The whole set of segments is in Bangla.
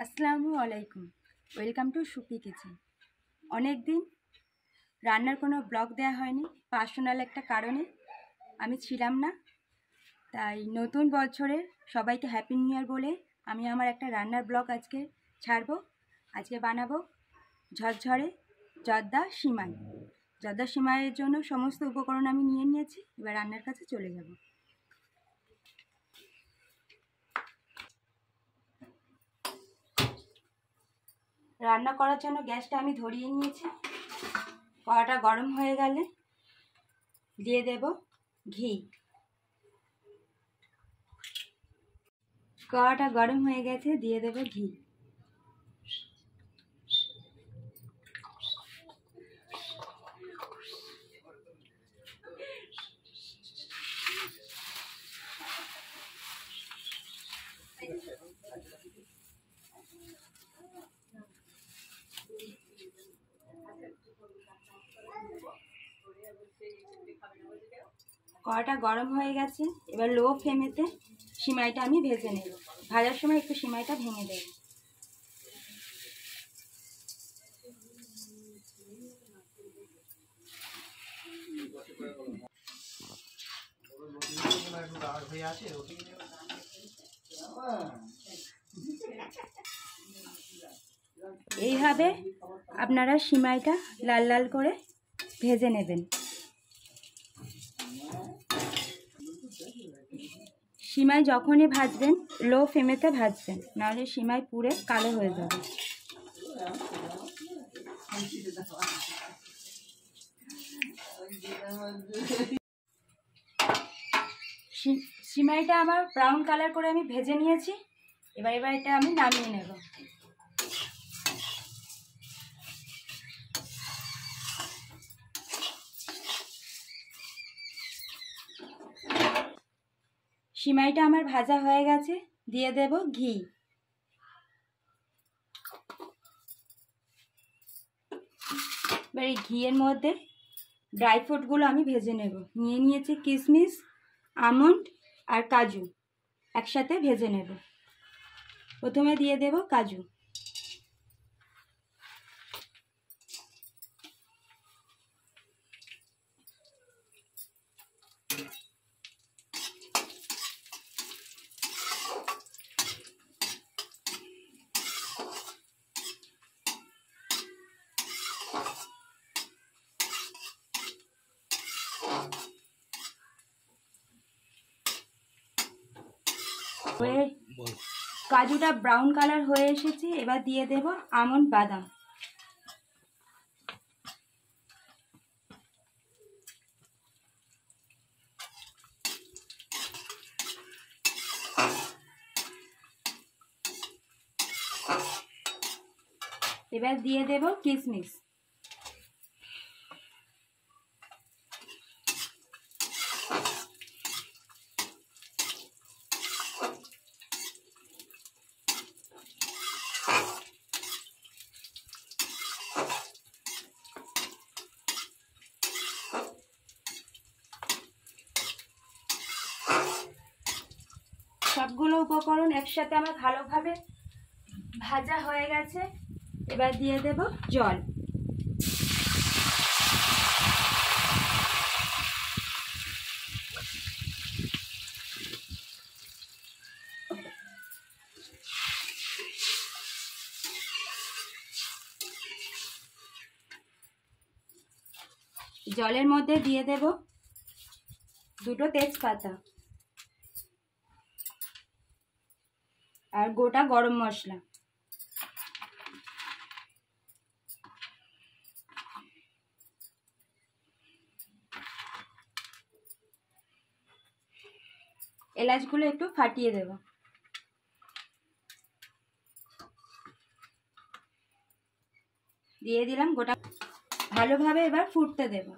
আসসালামু আলাইকুম। Welcome to soupy kitchen. অনেক দিন রান্নার কোনো ব্লগ দেওয়া হয়নি, পার্সোনাল একটা কারণে আমি ছিলাম না। তাই নতুন বছরে সবাইকে হ্যাপি নিউ ইয়ার বলে আমি আমার একটা রান্নার ব্লগ আজকে ছাড়বো। আজকে বানাবো ঝরঝরে জর্দা সিমাই। জর্দা সিমাইয়ের জন্য সমস্ত উপকরণ আমি নিয়ে নিয়েছি, এবার রান্নার কাছে চলে যাব। রান্না করার জন্য গ্যাসটা আমি ধরিয়ে নিয়েছি। কড়াটা গরম হয়ে গেলে দিয়ে দেব ঘি। কড়াটা গরম হয়ে গেছে, দিয়ে দেব ঘি। কড়াটা গরম হয়ে গেছে, এবার লো ফ্লেমেতে সিমাইটা আমি ভেজে নেব। ভাজার সময় একটু সিমাইটা ভেঙে দেব। এইভাবে আপনারা সিমাইটা লাল লাল করে ভেজে নেবেন। সিমাই যখনই ভাজবেন লো ফ্লেমেতে ভাজবেন, নাহলে সিমাই পুড়ে কালো হয়ে যাবে। সিমাইটা আমার ব্রাউন কালার করে আমি ভেজে নিয়েছি। এবার এটা আমি নামিয়ে নেব। সিমাইটা আমার ভাজা হয়ে গেছে, দিয়ে দেব ঘি। এবার এই ঘিয়ের মধ্যে ড্রাই ফ্রুটগুলো আমি ভেজে নেব। নিয়ে নিয়েছি কিশমিশ, আমন্ড আর কাজু, একসাথে ভেজে নেব। প্রথমে দিয়ে দেব কাজু। কাজুটা ব্রাউন কালার হয়ে এসেছে, এবার দিয়ে দেব আমন্ড বাদাম। এবার দিয়ে দেব কিশমিশ। সবগুলো উপকরণ একসাথে আমার ভালোভাবে ভাজা হয়ে গেছে। এবার দিয়ে দেব জল। জলের মধ্যে দিয়ে দেব দুটো তেজপাতা আর গোটা গরম মশলা। এলাচগুলো একটু ফাটিয়ে দেব। দিয়ে দিলাম গোটা। ভালোভাবে এবার ফুটতে দেব।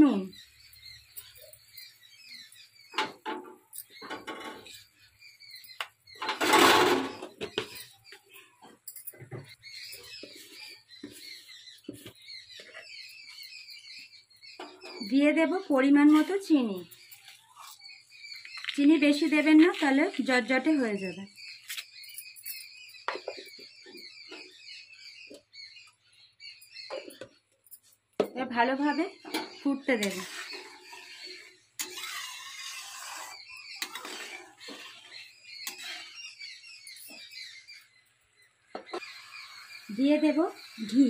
নুন, দিয়ে দেব পরিমাণ মতো চিনি। চিনি বেশি দেবেন না, তাহলে জটজটে হয়ে যাবে। ভালোভাবে ফুটতে দেব। দিয়ে দেব ঘি।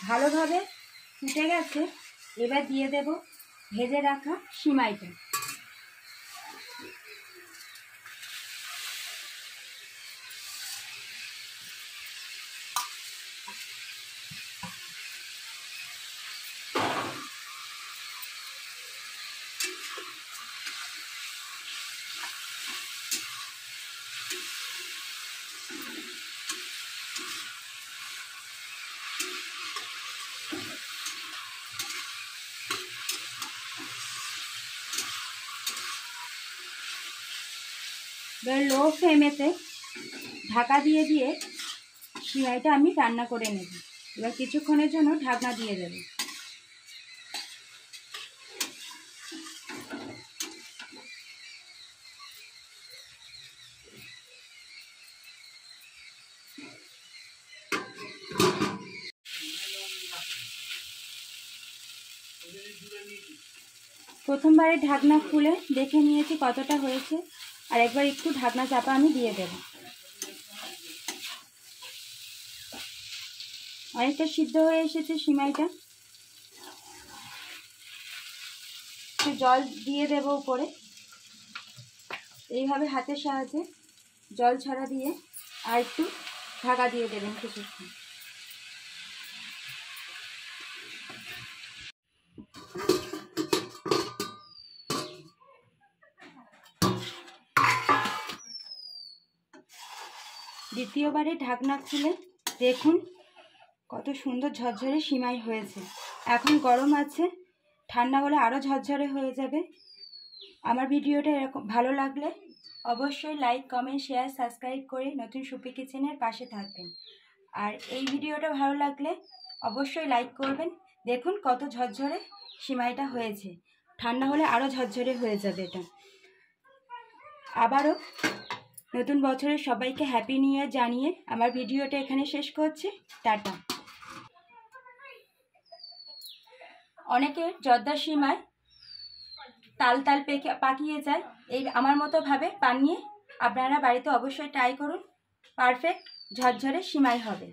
ভালোভাবে ফুটে গেছে, এবার দিয়ে দেব ভেজে রাখা সিমাইটা। এবার লো ফ্লেমেতে ঢাকা দিয়ে দিয়ে সিমাইটা আমি রান্না করে নেব। এবার কিছুক্ষণের জন্য ঢাকনা দিয়ে দেব। প্রথমবারে ঢাকনা খুলে দেখে নিয়েছি কতটা হয়েছে, আর একবার একটু ঢাকনা চাপা আমি দিয়ে দেব। অনেকটা সিদ্ধ হয়ে এসেছে সিমাইটা। একটু জল দিয়ে দেব উপরে, এইভাবে হাতের সাহায্যে জল ছড়া দিয়ে আর একটু ঢাকা দিয়ে দেবেন কিছুক্ষণ। দ্বিতীয়বারে ঢাকনা খুলে দেখুন কত সুন্দর ঝরঝরে সিমাই হয়েছে। এখন গরম আছে, ঠান্ডা হলে আরও ঝরঝরে হয়ে যাবে। আমার ভিডিওটা এরকম ভালো লাগলে অবশ্যই লাইক, কমেন্ট, শেয়ার, সাবস্ক্রাইব করে নতুন সুপি কিচেনের পাশে থাকবেন। আর এই ভিডিওটা ভালো লাগলে অবশ্যই লাইক করবেন। দেখুন কত ঝরঝরে সিমাইটা হয়েছে, ঠান্ডা হলে আরও ঝরঝরে হয়ে যাবে এটা। আবারও নতুন বছরের সবাইকে হ্যাপি নিউ ইয়ার জানিয়ে আমার ভিডিওটা এখানে শেষ করছি। টাটা। অনেকের জর্দার সিমাই তাল তাল পাকিয়ে যায়, এই আমার মতো ভাবে বানিয়ে আপনারা বাড়িতে অবশ্যই ট্রাই করুন। পারফেক্ট ঝরঝরে সিমাই হবে।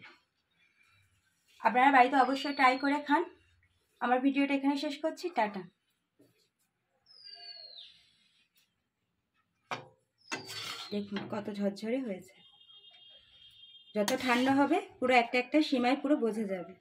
আপনারা বাড়িতে অবশ্যই ট্রাই করে খান। আমার ভিডিওটা এখানে শেষ করছি। টাটা। দেখুন কত ঝরঝরে হয়েছে। যত ঠান্ডা হবে পুরো একটা একটা সিমাই পুরো বোঝা যাবে।